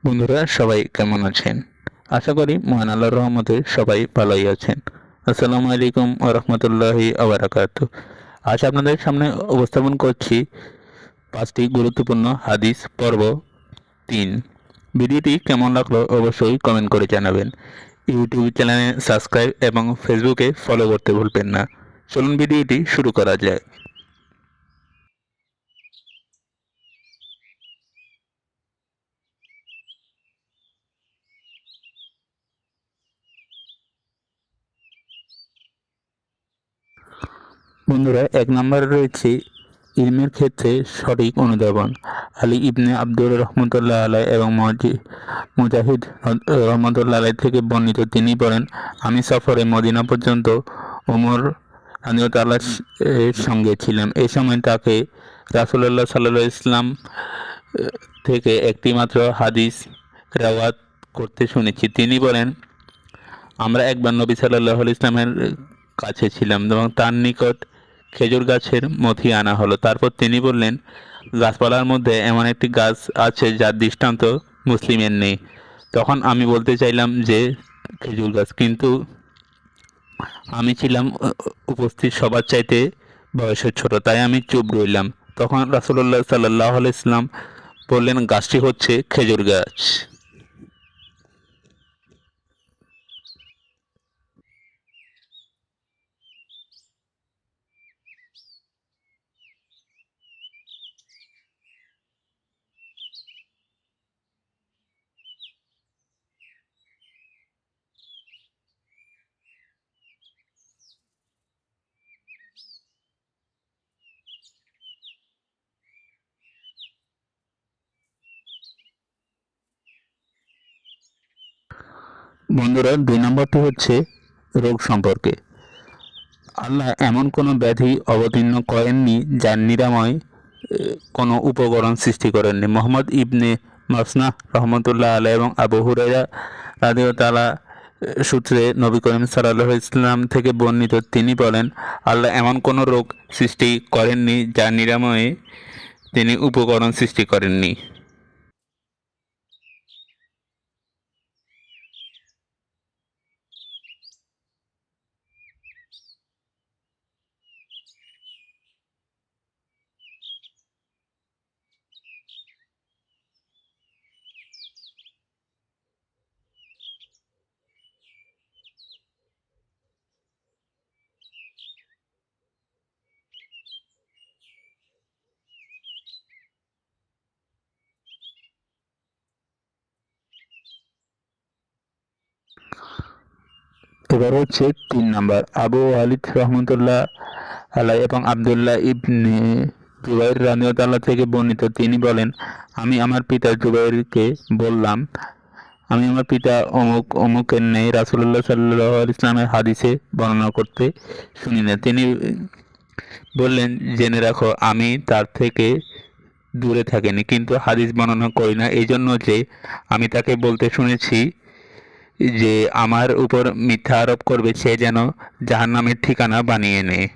বন্ধুরা সবাই কেমন আছেন? আশা করি মহান আল্লাহর রহমতে সবাই ভালোই আছেন। আসসালামু আলাইকুম ওয়া রাহমাতুল্লাহি ওয়া বারাকাতুহু। আজ আপনাদের সামনে উপস্থাপন করছি ৫টি গুরুত্বপূর্ণ হাদিস পর্ব ৩। ভিডিওটি কেমন লাগলো অবশ্যই কমেন্ট করে জানাবেন। ইউটিউব চ্যানেলে সাবস্ক্রাইব এবং ফেসবুকে ফলো করতে ভুলবেন না। চলুন ভিডিওটি শুরু করা যাক। বন্ধুরা, ১ নম্বরে রয়েছে ইলমের ক্ষেত্রে সঠিক অনুধাবন। আলী ইবনে আব্দুর রহমতুল্লাহ আলাই এবং মুজাহিদ রহমতুল্লাহ আলাই থেকে বর্ণিত। তিনি বলেন, আমি সফরে মদিনা পর্যন্ত ওমর রাদিয়াল্লাহু এর সঙ্গে ছিলাম। এই সময় তাকে রাসূলুল্লাহ সাল্লাল্লাহু আলাইহি ইসলাম থেকে একটি মাত্র হাদিস রেওয়ায়াত করতে শুনেছি। তিনি বলেন, আমরা একবার নবী সাল্লাল্লাহু আলাইহি ইসলামের কাছে ছিলাম এবং তার নিকট খেজুর গাছের মথি আনা হলো। তারপর তিনি বললেন, গাছপালার মধ্যে এমন একটি গাছ আছে যার দৃষ্টান্ত মুসলিমের নেই। তখন আমি বলতে চাইলাম যে খেজুর গাছ, কিন্তু আমি ছিলাম উপস্থিত সবার চাইতে বয়সে ছোট, তাই আমি চুপ রইলাম। তখন রাসূলুল্লাহ সাল্লাল্লাহু আলাইহি ইসলাম বললেন, গাছটি হচ্ছে খেজুর গাছ। বন্ধুরা, ২ নম্বরটি হচ্ছে রোগ সম্পর্কে। আল্লাহ এমন কোনো ব্যাধি অবতীর্ণ করেননি যার নিরাময় কোনো উপকরণ সৃষ্টি করেননি। মোহাম্মদ ইবনে মাসনাহ রহমতুল্লাহ আলাইহি এবং আবু হুরায়রা রাদিয়াল্লাহু তাআলা সূত্রে নবী করিম সাল্লাল্লাহু আলাইহি ওয়াসাল্লাম থেকে বর্ণিত, তিনি বলেন, আল্লাহ এমন কোনো রোগ সৃষ্টি করেননি যার নিরাময়ে তিনি উপকরণ সৃষ্টি করেননি। এবার হচ্ছে ৩ নাম্বার, আবু ওয়ালিদ রহমতুল্লাহ আলাই এবং আবদুল্লাহ ইবনে জুবাইর রাদিয়াল্লাহু থেকে বর্ণিত, তিনি বলেন, আমি আমার পিতা জুবাইরকে বললাম, আমি আমার পিতা অমুক অমুকের নেই রাসূলুল্লাহ সাল্লাল্লাহু আলাইহি ইসলামের হাদিসে বর্ণনা করতে শুনি না। তিনি বললেন, জেনে রাখো, আমি তার থেকে দূরে থাকিনি, কিন্তু হাদিস বর্ণনা করি না, এই জন্য যে আমি তাকে বলতে শুনেছি যে আমার উপর মিথ্যা আরোপ করবে সে যেন জাহান্নামের ঠিকানা বানিয়ে নেয়।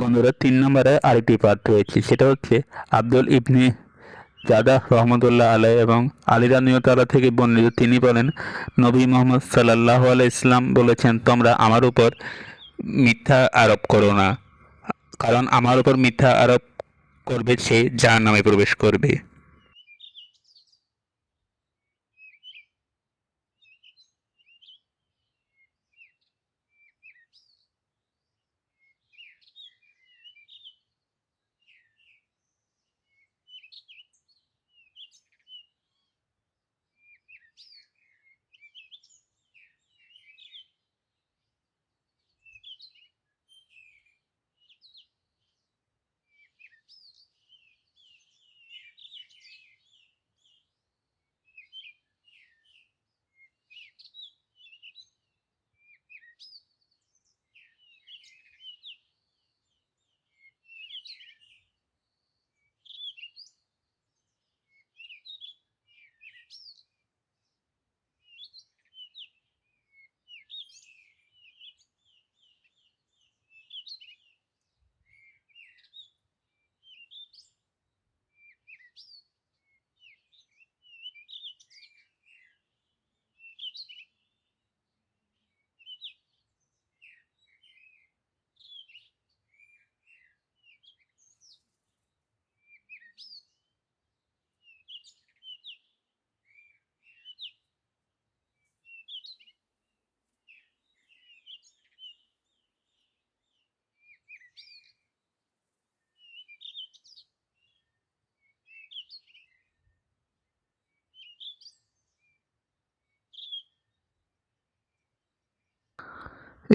বন্ধুরা, ৩ নম্বরে আরেকটি পাঠ রয়েছে, সেটা হচ্ছে আব্দুল ইবনে জাদাহ রহমতুল্লাহ আলাই এবং আলী রাদিয়াল্লাহু তাআলা থেকে বর্ণিত, তিনি বলেন, নবী মুহাম্মদ সাল্লাল্লাহু আলাইহি ইসলাম বলেছেন, তোমরা আমার উপর মিথ্যা আরোপ করো না, কারণ আমার উপর মিথ্যা আরোপ করবে সে জাহান্নামে প্রবেশ করবে।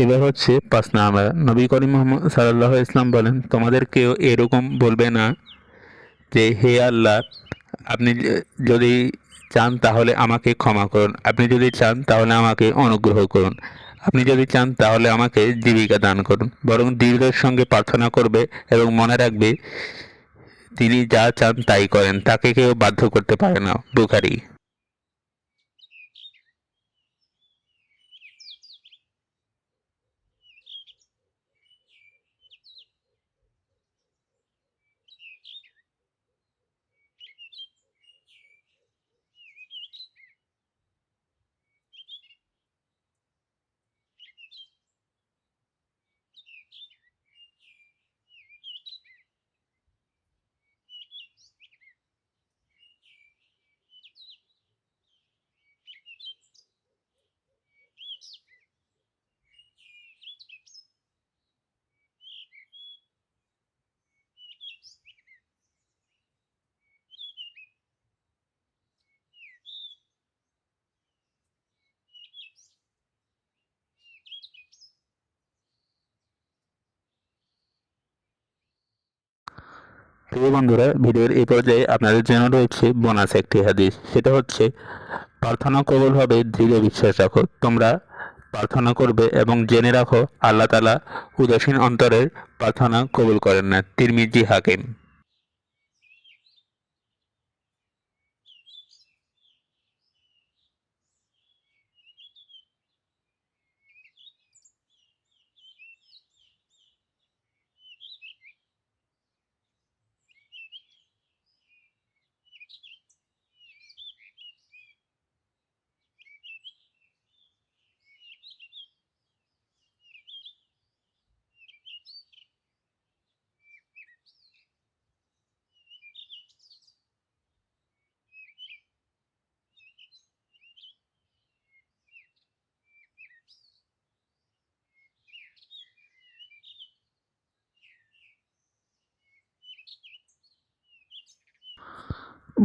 এবার হচ্ছে 5 নম্বর, নবী করিম মুহাম্মদ সাল্লাল্লাহু আলাইহি ইসলাম বলেন, তোমাদের কেউ এরকম বলবে না যে হে আল্লাহ, আপনি যদি চান তাহলে আমাকে ক্ষমা করুন, আপনি যদি চান তাহলে আমাকে অনুগ্রহ করুন, আপনি যদি চান তাহলে আমাকে জীবিকা দান করুন, বরং দৃঢ়ের সঙ্গে প্রার্থনা করবে এবং মনে রাখবে তিনি যা চান তাই করেন, তাকে কেউ বাধ্য করতে পারে না। বুখারী। প্রিয় বন্ধুরা, ভিডিওর এই পর্যায়ে আপনাদের জন্য রয়েছে বোনাস একটি হাদিস। সেটা হচ্ছে, প্রার্থনা কবুল হবে দৃঢ় বিশ্বাস রাখো। তোমরা প্রার্থনা করবে এবং জেনে রাখো আল্লাহ তাআলা উদাসীন অন্তরের প্রার্থনা কবুল করেন না। তিরমিজি, হাকিম।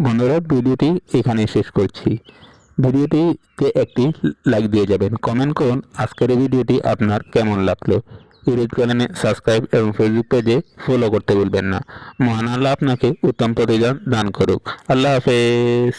বন্ধুরা, ভিডিওটি এখানে শেষ করছি। ভিডিওটিতে একটি লাইক দিয়ে যাবেন, কমেন্ট করুন আজকের এই ভিডিওটি আপনার কেমন লাগলো। ইউটিউব চ্যানেলে সাবস্ক্রাইব এবং ফেসবুক পেজে ফলো করতে ভুলবেন না। মহান আল্লাহ আপনাকে উত্তম প্রতিদান দান করুক। আল্লাহ হাফেজ।